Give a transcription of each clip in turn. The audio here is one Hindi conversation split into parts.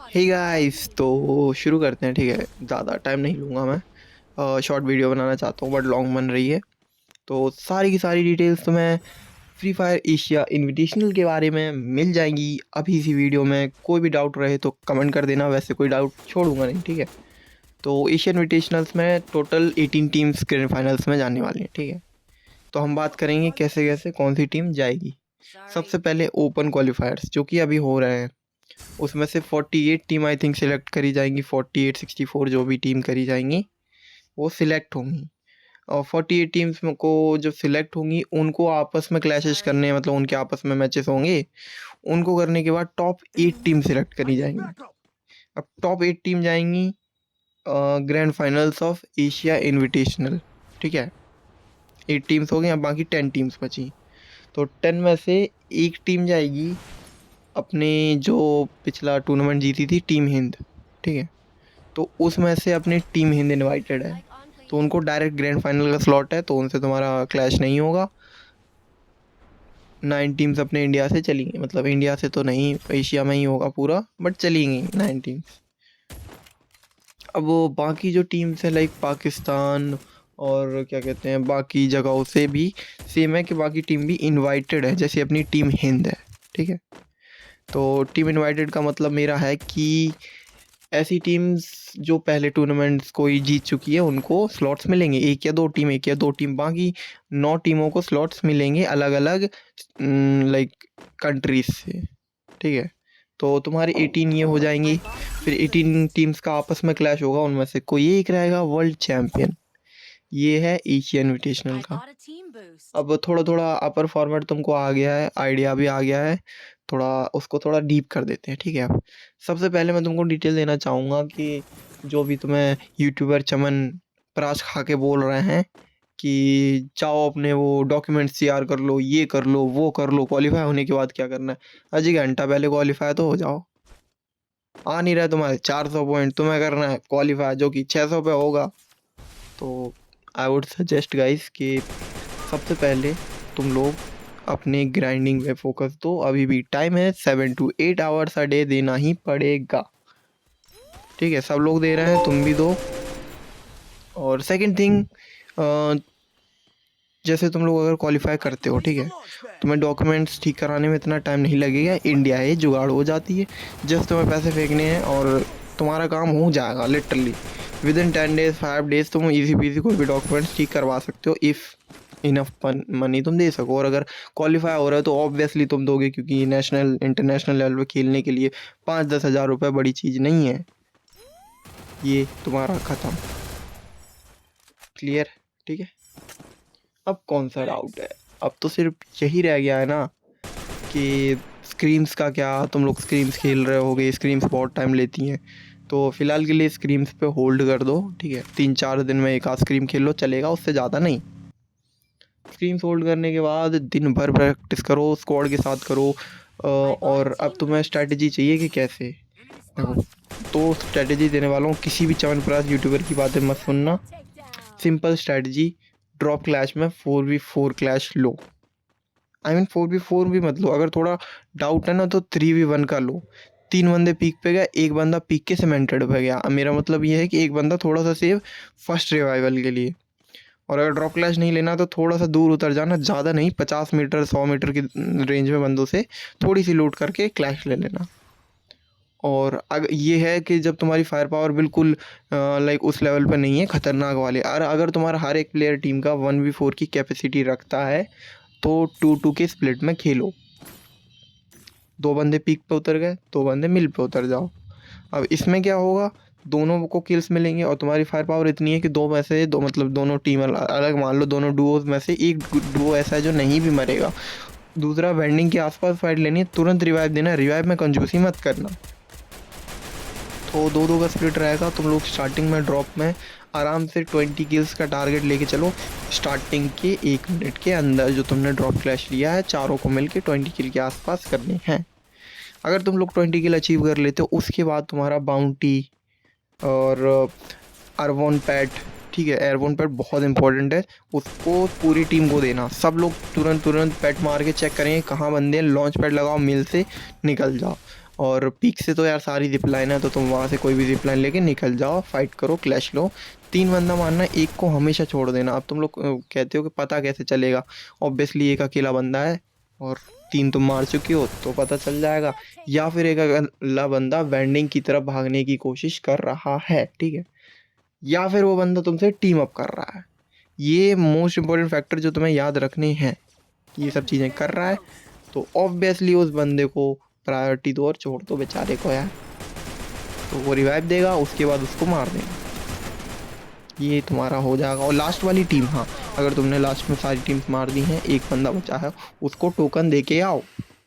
हे गाइस, तो शुरू करते हैं। ठीक है, ज़्यादा टाइम नहीं लूँगा मैं। शॉर्ट वीडियो बनाना चाहता हूँ बट लॉन्ग बन रही है। तो सारी की सारी डिटेल्स तुम्हें फ्री फायर एशिया इनविटेशनल के बारे में मिल जाएंगी अभी इसी वीडियो में। कोई भी डाउट रहे तो कमेंट कर देना, वैसे कोई डाउट छोड़ूंगा नहीं। ठीक है, तो एशिया इनविटेशनल्स में टोटल 18 टीम्स ग्रैंड फाइनल्स में जाने वाली हैं। ठीक है, तो हम बात करेंगे कैसे कैसे कौन सी टीम जाएगी। सबसे पहले ओपन क्वालिफायर्स जो कि अभी हो रहे हैं, उसमें से 48 टीम आई थिंक सिलेक्ट करी जाएंगी। 48 64 जो भी टीम करी जाएंगी वो सिलेक्ट होंगी। और 48 टीम्स को जो सिलेक्ट होंगी उनको आपस में क्लैशेस करने हैं, मतलब उनके आपस में मैचेस होंगे। उनको करने के बाद टॉप 8 टीम सिलेक्ट करी जाएंगी। अब टॉप 8 टीम जाएंगी grand finals of Asia invitational. ठीक है, 8 टीम्स हो गई, अब बाकी 10 टीम्स बची। तो 10 में से एक टीम जाएगी अपने जो पिछला टूर्नामेंट जीती थी, टीम हिंद। ठीक है, तो उसमें से अपनी टीम हिंद इनवाइटेड है, तो उनको डायरेक्ट ग्रैंड फाइनल का स्लॉट है, तो उनसे तुम्हारा क्लैश नहीं होगा। 9 टीम्स अपने इंडिया से चलेंगी, मतलब इंडिया से तो नहीं, एशिया में ही होगा पूरा, बट चलेंगी 9 टीम्स। अब वो बाकी जो टीम्स है लाइक पाकिस्तान और क्या कहते हैं बाकी जगहों से भी सेम है कि बाकी टीम भी इनवाइटेड है जैसे अपनी टीम हिंद है। ठीक है, तो टीम इनवाइटेड का मतलब मेरा है कि ऐसी टीम्स जो पहले टूर्नामेंट्स कोई जीत चुकी है उनको स्लॉट्स मिलेंगे, एक या दो टीम, बाकी 9 टीमों को स्लॉट्स मिलेंगे अलग अलग लाइक कंट्रीज से। ठीक है, तो तुम्हारे 18 ये हो जाएंगी। फिर 18 टीम्स का आपस में क्लैश होगा, उनमें से कोई एक रहेगा वर्ल्ड चैम्पियन। ये है एशिया इनविटेशनल का। अब थोड़ा थोड़ा अपर फॉर्मेट तुमको आ गया है, आइडिया भी आ गया है, थोड़ा उसको थोड़ा डीप कर देते हैं। ठीक है, अब सबसे पहले मैं तुमको डिटेल देना चाहूँगा कि जो भी तुम्हें यूट्यूबर चमन प्रास खा के बोल रहे हैं कि जाओ अपने वो डॉक्यूमेंट्स तैयार कर लो, ये कर लो, वो कर लो, क्वालिफाई होने के बाद क्या करना है। अजी घंटा पहले क्वालिफाई तो हो जाओ। आ नहीं रहा तुम्हारे 400 पॉइंट, तुम्हें करना है क्वालिफाई जो कि 600 पे होगा। तो आई वुड सजेस्ट गाइस कि सबसे पहले तुम लोग अपने ग्राइंडिंग पे फोकस दो। अभी भी टाइम है, 7 to 8 आवर्स अ डे देना ही पड़ेगा। ठीक है, सब लोग दे रहे हैं, तुम भी दो। और सेकंड थिंग, जैसे तुम लोग अगर क्वालिफाई करते हो, ठीक है, तुम्हें डॉक्यूमेंट्स ठीक कराने में इतना टाइम नहीं लगेगा, इंडिया है जुगाड़ हो जाती है। जस्ट तुम्हें पैसे फेंकने हैं और तुम्हारा काम हो जाएगा literally with in 10 days 5 days. तुम ईजी पीजी कोई भी डॉक्यूमेंट्स ठीक करवा सकते हो इफ़ इनफ मनी तुम दे सको। और अगर क्वालिफाई हो रहा है तो ऑब्वियसली तुम दोगे, क्योंकि नेशनल इंटरनेशनल लेवल पे खेलने के लिए 5-10 हज़ार रुपये बड़ी चीज़ नहीं है। ये तुम्हारा ख़त्म, क्लियर। ठीक है, अब कौन सा डाउट है, अब तो सिर्फ यही रह गया है ना कि स्क्रीम्स का क्या। तुम लोग स्क्रीम्स खेल रहे होगे, स्क्रीम्स बहुत टाइम लेती हैं, तो फ़िलहाल के लिए स्क्रीम्स पे होल्ड कर दो। ठीक है, 3-4 दिन में एक आध स्क्रीम खेल लो, चलेगा, उससे ज़्यादा नहीं। स्क्रीम्स होल्ड करने के बाद दिन भर प्रैक्टिस करो, स्क्वाड के साथ करो। और अब तुम्हें स्ट्रैटेजी चाहिए कि कैसे देखो, तो स्ट्रैटेजी देने वाला हूँ। किसी भी च्यवनप्राश यूट्यूबर की बातें मत सुनना। सिंपल स्ट्रैटेजी, ड्रॉप क्लैश में 4v4 clash low. I mean 4v4 भी मत लो, अगर थोड़ा डाउट है ना तो 3v1 का लो। 3 बंदे पीक पे गए, एक बंदा पीक के सीमेंटेड पे गया। अब मेरा मतलब ये है कि एक बंदा थोड़ा सा सेव फर्स्ट रिवाइवल के लिए। और अगर ड्रॉप क्लैश नहीं लेना तो थोड़ा सा दूर उतर जाना, ज़्यादा नहीं, 50 मीटर 100 मीटर की रेंज में बंदों से थोड़ी सी लूट करके क्लैश ले लेना। और अगर ये है कि जब तुम्हारी फायर पावर बिल्कुल लाइक उस लेवल पर नहीं है खतरनाक वाले, और अगर तुम्हारा हर एक प्लेयर टीम का 1v4 की कैपेसिटी रखता है तो 2-2 के स्प्लिट में खेलो। 2 बंदे पीक पे उतर गए, 2 बंदे मिल पे उतर जाओ। अब इसमें क्या होगा, दोनों को किल्स मिलेंगे और तुम्हारी फायर पावर इतनी है कि दो में से दो, मतलब दोनों टीम अलग मान लो, दोनों डुओज में से एक डुओ ऐसा है जो नहीं भी मरेगा। दूसरा वेंडिंग के आसपास फाइट लेनी है, तुरंत रिवाइव देना, रिवाइव में कंजूसी मत करना। तो 2-2 का स्प्लिट रहेगा। तुम लोग स्टार्टिंग में ड्रॉप में आराम से 20 किल्स का टारगेट लेके चलो। स्टार्टिंग के 1 मिनट के अंदर जो तुमने ड्रॉप क्लैश लिया है, चारों को मिलके 20 किल के आसपास करने हैं। अगर तुम लोग 20 किल अचीव कर लेते हो, उसके बाद तुम्हारा बाउंटी और एयरबोर्न पैड, ठीक है, एयरबोर्न पैड बहुत इंपॉर्टेंट है, उसको पूरी टीम को देना। सब लोग तुरंत पैड मार के चेक करेंगे कहाँ बंदे हैं, लॉन्च पैड लगाओ, मिल से निकल जाओ। और पीक से तो यार सारी जिप लाइन है, तो तुम वहाँ से कोई भी जिप लाइन लेके निकल जाओ, फाइट करो, क्लैश लो। 3 बंदा मारना, एक को हमेशा छोड़ देना। अब तुम लोग कहते हो कि पता कैसे चलेगा, ऑब्वियसली एक अकेला बंदा है और 3 तुम मार चुके हो तो पता चल जाएगा, या फिर एक अकेला बंदा वेंडिंग की तरफ भागने की कोशिश कर रहा है, ठीक है, या फिर वो बंदा तुमसे टीम अप कर रहा है। ये मोस्ट इंपॉर्टेंट फैक्टर जो तुम्हें याद रखने हैं। ये सब चीज़ें कर रहा है तो ऑब्वियसली उस बंदे को प्रायोरिटी दो और छोड़ दो बेचारे को यार, तो वो रिवाइव देगा, उसके बाद उसको मार देगा, ये तुम्हारा हो जाएगा। और लास्ट वाली टीम, हाँ, अगर तुमने लास्ट में सारी टीम्स मार दी हैं, एक बंदा बचा है, उसको टोकन दे के आओ।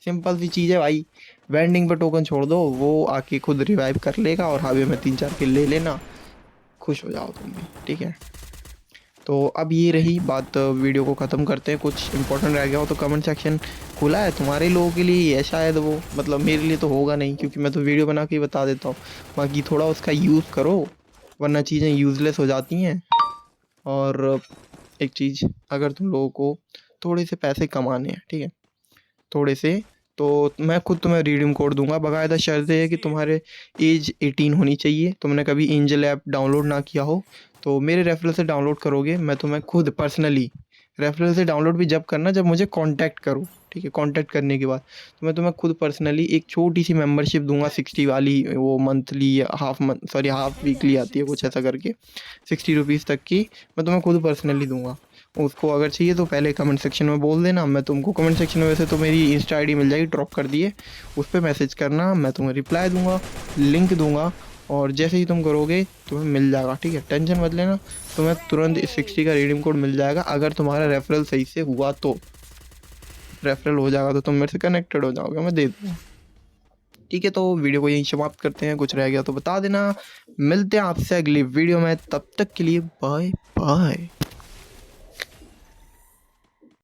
सिंपल सी चीज़ है भाई, वेंडिंग पे टोकन छोड़ दो, वो आके खुद रिवाइव कर लेगा और हाईवे में 3-4 किल ले लेना, खुश हो जाओ तुम भी, ठीक है। तो अब ये रही बात, वीडियो को ख़त्म करते हैं। कुछ इंपॉर्टेंट रह गया हो तो कमेंट सेक्शन खुला है तुम्हारे लोगों के लिए ही है शायद वो, मतलब मेरे लिए तो होगा नहीं, क्योंकि मैं तो वीडियो बना के ही बता देता हूँ। बाकी थोड़ा उसका यूज़ करो, वरना चीज़ें यूज़लेस हो जाती हैं। और एक चीज़, अगर तुम लोगों को थोड़े से पैसे कमाने हैं, ठीक है, थोड़े से, तो मैं खुद तुम्हें रिडीम कोड दूंगा। बाकायदा शर्त है कि तुम्हारे एज 18 होनी चाहिए, तुमने कभी एंजल ऐप डाउनलोड ना किया हो तो मेरे रेफरल से डाउनलोड करोगे। मैं तुम्हें खुद पर्सनली, रेफरल से डाउनलोड भी जब करना जब मुझे कांटेक्ट करो, ठीक है, कांटेक्ट करने के बाद तो मैं तुम्हें खुद पर्सनली एक छोटी सी मेंबरशिप दूंगा, 60 वाली, वो monthly, half month, sorry half weekly आती है कुछ ऐसा करके, 60 रुपीज़ तक की मैं तुम्हें खुद पर्सनली दूंगा। उसको अगर चाहिए तो पहले कमेंट सेक्शन में बोल देना, मैं तुमको कमेंट सेक्शन में, वैसे तो मेरी इंस्टा आईडी मिल जाएगी ड्रॉप कर दिए, उस पर मैसेज करना, मैं तुम्हें रिप्लाई दूंगा, लिंक दूंगा, और जैसे ही तुम करोगे तुम्हें मिल जाएगा, ठीक है, टेंशन मत लेना, तुम्हें तुरंत इस 60 का रिडीम कोड मिल जाएगा। अगर तुम्हारा रेफरल सही से हुआ तो, रेफरल हो जाएगा तो तुम मेरे से कनेक्टेड हो जाओगे, मैं दे दूँगा, ठीक है। तो वीडियो को यहीं समाप्त करते हैं, कुछ रह गया तो बता देना। मिलते हैं आपसे अगली वीडियो में, तब तक के लिए बाय बाय।